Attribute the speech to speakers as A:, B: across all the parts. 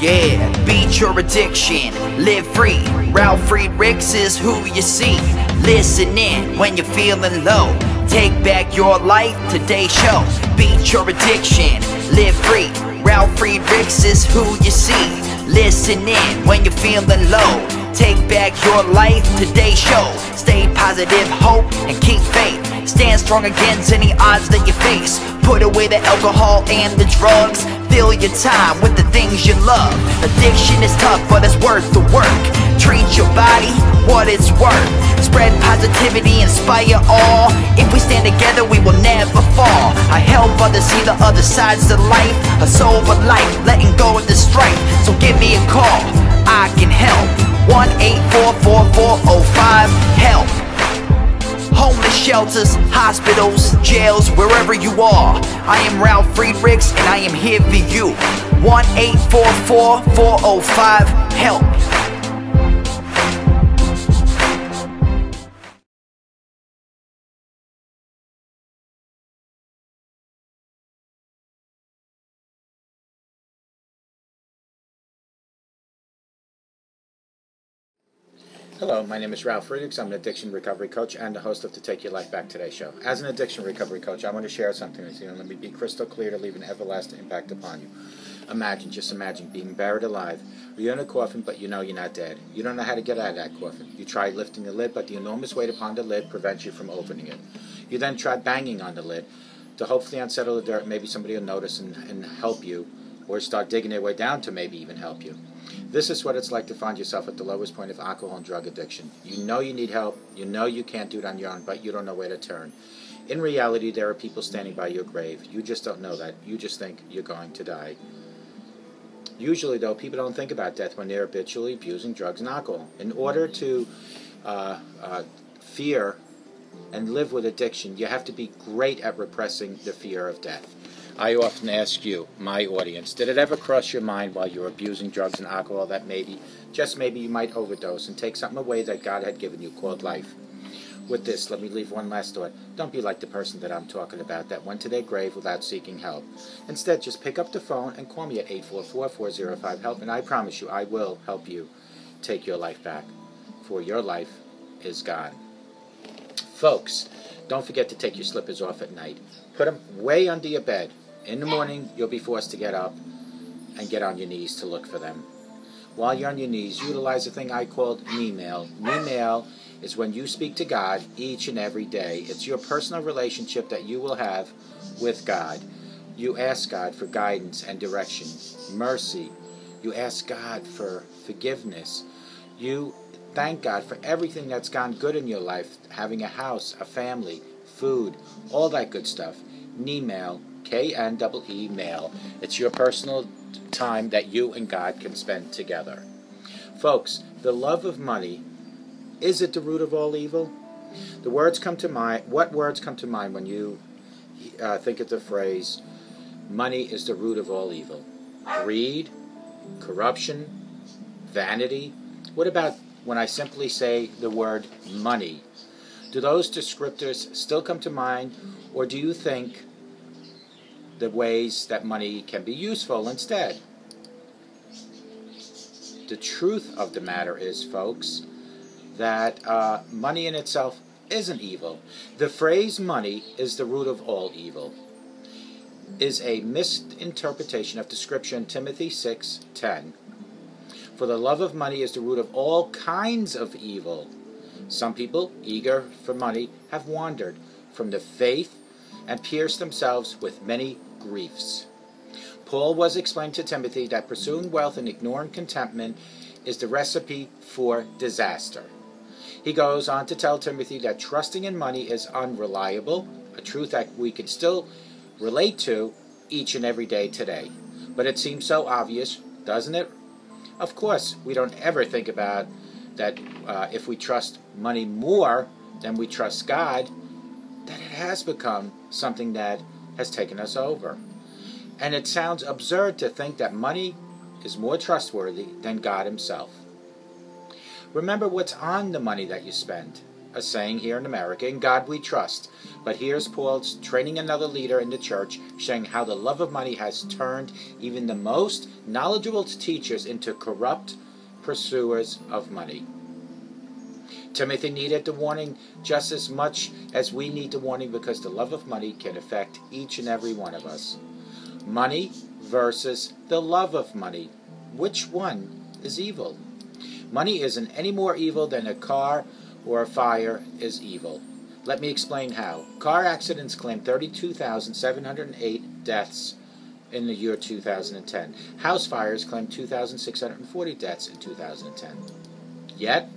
A: Yeah, beat your addiction, live free. Ralf Friedrichs is who you see. Listen in when you're feeling low. Take back your life, today's show. Beat your addiction, live free. Ralf Friedrichs is who you see. Listen in when you're feeling low. Take back your life, today's show. Stay positive, hope, and keep faith. Stand strong against any odds that you face. Put away the alcohol and the drugs. Fill your time with the things you love. Addiction is tough, but it's worth the work. Treat your body what it's worth. Spread positivity, inspire all. If we stand together, we will never fall. I help others see the other sides of life. A sober life, letting go of the strife. So give me a call, I can help. 1-844-4405-HELP. Homeless shelters, hospitals, jails, wherever you are. I am Ralf Friedrichs and I am here for you. 1-844-405-HELP.
B: Hello, my name is Ralf Friedrichs. I'm an addiction recovery coach and the host of the Take Your Life Back Today show. As an addiction recovery coach, I want to share something with you, and let me be crystal clear to leave an everlasting impact upon you. Just imagine being buried alive. You're in a coffin, but you know you're not dead. You don't know how to get out of that coffin. You try lifting the lid, but the enormous weight upon the lid prevents you from opening it. You then try banging on the lid to hopefully unsettle the dirt. Maybe somebody will notice and help you, or start digging their way down to maybe even help you. This is what it's like to find yourself at the lowest point of alcohol and drug addiction. You know you need help, you know you can't do it on your own, but you don't know where to turn. In reality, there are people standing by your grave. You just don't know that. You just think you're going to die. Usually, though, people don't think about death when they're habitually abusing drugs and alcohol. In order to fear and live with addiction, you have to be great at repressing the fear of death. I often ask you, my audience, did it ever cross your mind while you're abusing drugs and alcohol that maybe, just maybe, you might overdose and take something away that God had given you called life? With this, let me leave one last thought. Don't be like the person that I'm talking about that went to their grave without seeking help. Instead, just pick up the phone and call me at 844-405-HELP, and I promise you I will help you take your life back, for your life is gone. Folks, don't forget to take your slippers off at night. Put them way under your bed. In the morning, you'll be forced to get up and get on your knees to look for them. While you're on your knees, utilize a thing I called me-mail. Me-mail is when you speak to God each and every day. It's your personal relationship that you will have with God. You ask God for guidance and direction, mercy. You ask God for forgiveness. You thank God for everything that's gone good in your life, having a house, a family, food, all that good stuff. Me-mail. K-N-E-E mail. It's your personal time that you and God can spend together. Folks, the love of money, is it the root of all evil? The words come to mind. What words come to mind when you think of the phrase, money is the root of all evil? Greed, corruption, vanity? What about when I simply say the word money? Do those descriptors still come to mind, or do you think the ways that money can be useful instead? The truth of the matter is, folks, that money in itself isn't evil. The phrase money is the root of all evil is a misinterpretation of the scripture in Timothy 6:10. For the love of money is the root of all kinds of evil. Some people, eager for money, have wandered from the faith and pierced themselves with many griefs. Paul was explaining to Timothy that pursuing wealth and ignoring contentment is the recipe for disaster. He goes on to tell Timothy that trusting in money is unreliable, a truth that we can still relate to each and every day today. But it seems so obvious, doesn't it? Of course, we don't ever think about that if we trust money more than we trust God, that it has become something that has taken us over. And it sounds absurd to think that money is more trustworthy than God himself. Remember what's on the money that you spend. a saying here in America, "In God we trust." But here's Paul's training another leader in the church, showing how the love of money has turned even the most knowledgeable teachers into corrupt pursuers of money. Timothy needed the warning just as much as we need the warning, because the love of money can affect each and every one of us. Money versus the love of money. Which one is evil? Money isn't any more evil than a car or a fire is evil. Let me explain how. Car accidents claim 32,708 deaths in the year 2010. House fires claim 2,640 deaths in 2010. Yet,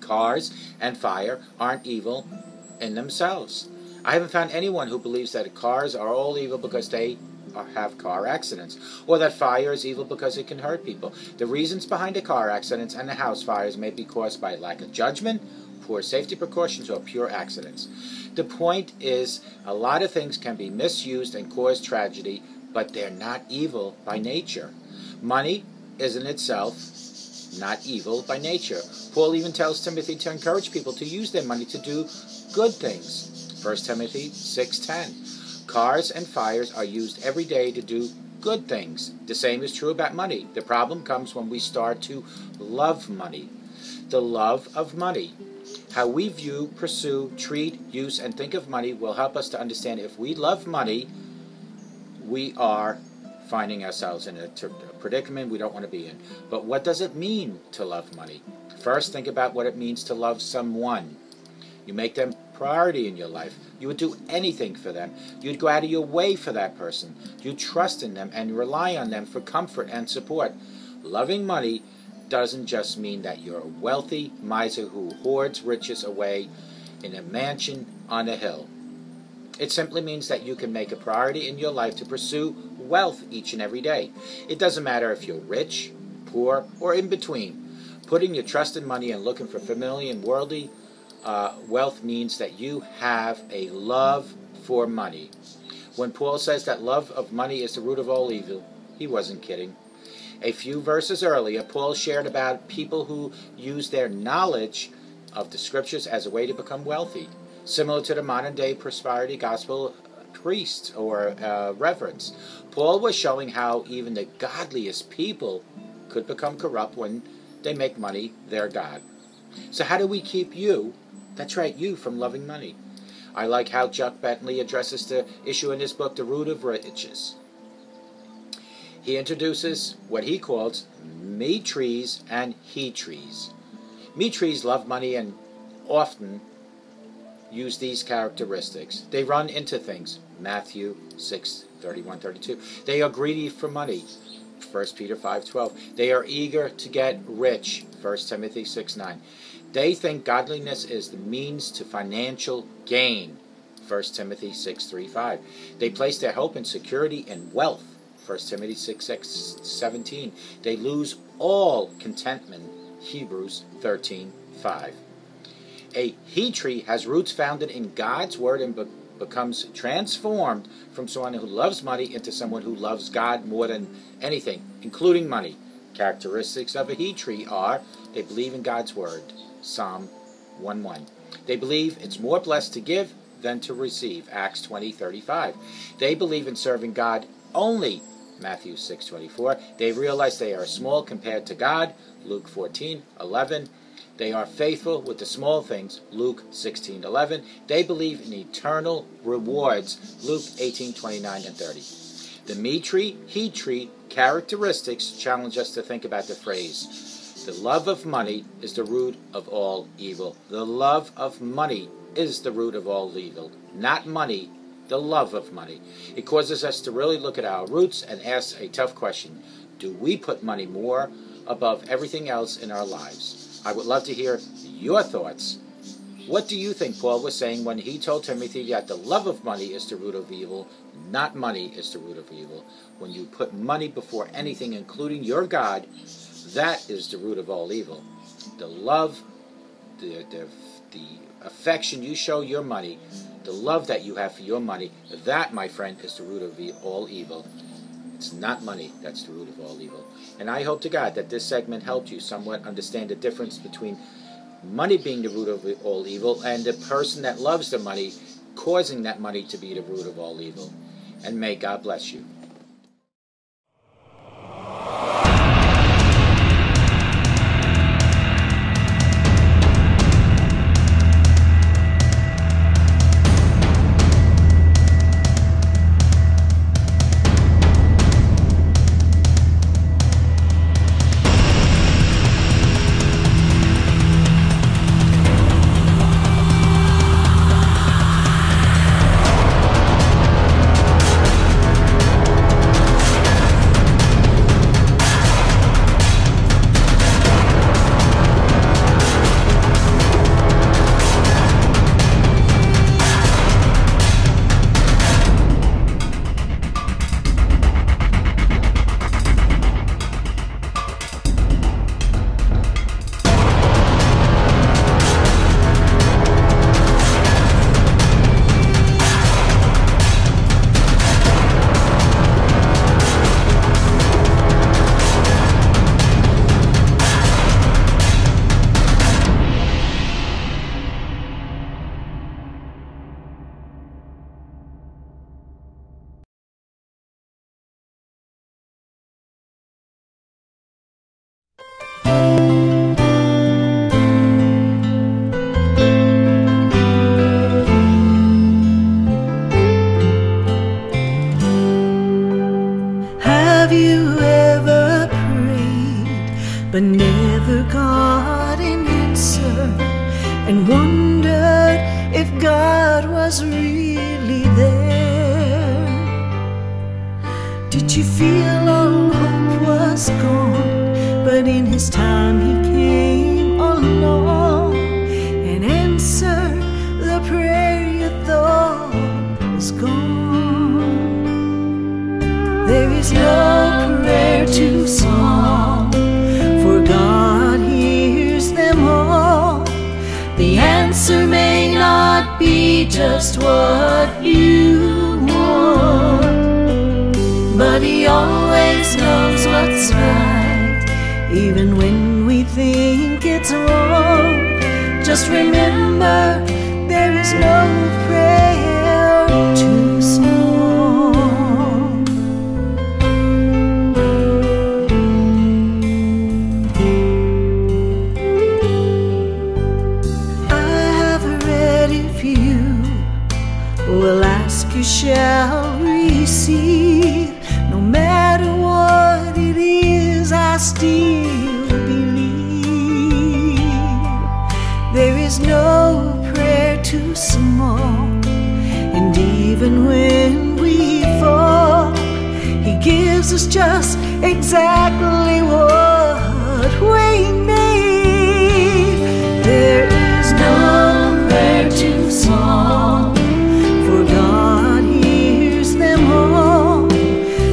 B: cars and fire aren't evil in themselves. I haven't found anyone who believes that cars are all evil because they have car accidents, or that fire is evil because it can hurt people. The reasons behind the car accidents and the house fires may be caused by lack of judgment, poor safety precautions, or pure accidents. The point is, a lot of things can be misused and cause tragedy, but they're not evil by nature. Money is in itself not evil by nature. Paul even tells Timothy to encourage people to use their money to do good things. 1 Timothy 6:10. Cars and fires are used every day to do good things. The same is true about money. The problem comes when we start to love money. The love of money. How we view, pursue, treat, use, and think of money will help us to understand if we love money, we are finding ourselves in a predicament we don't want to be in. But what does it mean to love money? First, think about what it means to love someone. You make them priority in your life. You would do anything for them. You'd go out of your way for that person. You trust in them and rely on them for comfort and support. Loving money doesn't just mean that you're a wealthy miser who hoards riches away in a mansion on a hill. It simply means that you can make a priority in your life to pursue wealth each and every day. It doesn't matter if you're rich, poor, or in between. Putting your trust in money and looking for familiar and worldly wealth means that you have a love for money. When Paul says that love of money is the root of all evil, he wasn't kidding. A few verses earlier, Paul shared about people who use their knowledge of the scriptures as a way to become wealthy, similar to the modern-day prosperity gospel priests or reverends. Paul was showing how even the godliest people could become corrupt when they make money their god. So how do we keep you, that's right, you, from loving money? I like how Chuck Bentley addresses the issue in his book, The Root of Riches. He introduces what he calls me trees and he trees. Me trees love money and often use these characteristics. They run into things. Matthew 6:31-32. They are greedy for money. 1 Peter 5:12. They are eager to get rich. 1 Timothy 6:9. They think godliness is the means to financial gain. 1 Timothy 6:3-5. They place their hope and security in wealth. 1 Timothy 6:17. They lose all contentment. Hebrews 13:5. A he tree has roots founded in God's word and becomes transformed from someone who loves money into someone who loves God more than anything, including money. Characteristics of a he tree are: they believe in God's word, Psalm 1:1. They believe it's more blessed to give than to receive, Acts 20:35. They believe in serving God only, Matthew 6:24. They realize they are small compared to God, Luke 14:11. They are faithful with the small things, Luke 16:11. They believe in eternal rewards, Luke 18:29-30. The me tree, he tree characteristics challenge us to think about the phrase, the love of money is the root of all evil. The love of money is the root of all evil, not money, the love of money. It causes us to really look at our roots and ask a tough question. Do we put money more above everything else in our lives? I would love to hear your thoughts. What do you think Paul was saying when he told Timothy that the love of money is the root of evil, not money is the root of evil? When you put money before anything, including your God, that is the root of all evil. The love, the affection you show your money, the love that you have for your money, that, my friend, is the root of all evil. It's not money that's the root of all evil. And I hope to God that this segment helped you somewhat understand the difference between money being the root of all evil, and the person that loves the money causing that money to be the root of all evil. And may God bless you.
C: but never got an answer, and wondered if God was really there. Did you feel all hope was gone, but in His time He came along and answered the prayer you thought was gone? There is no prayer too small, for God hears them all. The answer may not be just what you want, but He always knows what's right, even when we think it's wrong. Just remember, there is no prayer too small. Will ask, you shall receive. No matter what it is, I still believe. There is no prayer too small, and even when we fall, He gives us just exactly what we need. There is no prayer too small, God hears them all.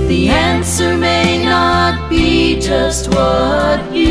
C: The answer may not be just what you